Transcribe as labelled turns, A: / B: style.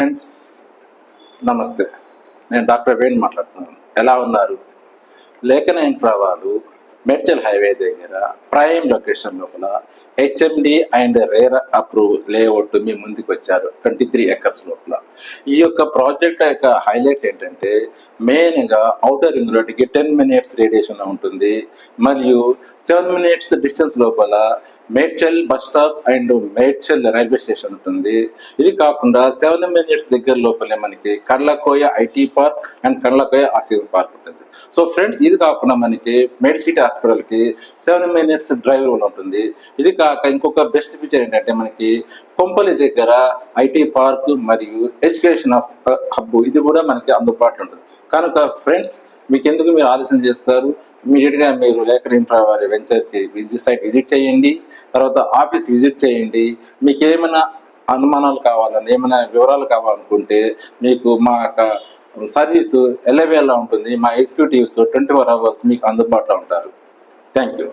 A: Friends నమస్తే, నేను doctor Venu మాట్లాడుతున్నాను. ఎలా ఉన్నారు? లేఖన ఇన్ఫ్రా వాళ్ళు మేడ్చల్ హైవే దగ్గర ప్రైమ్ లొకేషన్ లోపల HMD and RERA approve layout మీ ముందుకు వచ్చారు 23 ఎకర్స్ లోపల. ఈ యొక్క ప్రాజెక్ట్ యొక్క హైలైట్స్ ఏంటంటే మెయిన్గా అవుటర్ రింగ్ రోడ్డుకి 10 minutes రేడియేషన్ ఉంటుంది, మరియు 7 minutes డిస్టెన్స్ లోపల Medchal bus stop and Medchal railway station ఉంటుంది. ఇది కాకుండా 7 minutes దగ్గర లోపలే మనకి Kandlakoya IT park and Kandlakoya oxygen park ఉంటుంది. సో ఫ్రెండ్స్, ఇది కాకుండా మనకి మెడిసిటీ హాస్పిటల్కి 7 minutes డ్రైవ్ ఉంటుంది. ఇది కాక ఇంకొక బెస్ట్ ఫీచర్ ఏంటంటే మనకి కొంపల్లి దగ్గర ఐటీ పార్క్ మరియు ఎడ్యుకేషన్ హబ్ ఇది కూడా మనకి అందుబాటులో ఉంటుంది. కనుక ఫ్రెండ్స్, మీకు ఎందుకు మీరు ఆలోచన చేస్తారు? ఇమీడియట్గా మీరు లేఖన ఇన్ఫ్రా వారి వెంచర్కి సైట్ విజిట్ చేయండి, తర్వాత ఆఫీస్ విజిట్ చేయండి. మీకు ఏమైనా అనుమానాలు కావాలని, ఏమైనా వివరాలు కావాలనుకుంటే మీకు మా యొక్క సర్వీసు ఎల్లవేళలా ఉంటుంది. మా ఎగ్జిక్యూటివ్స్ 24 hours మీకు అందుబాటులో ఉంటారు. Thank you.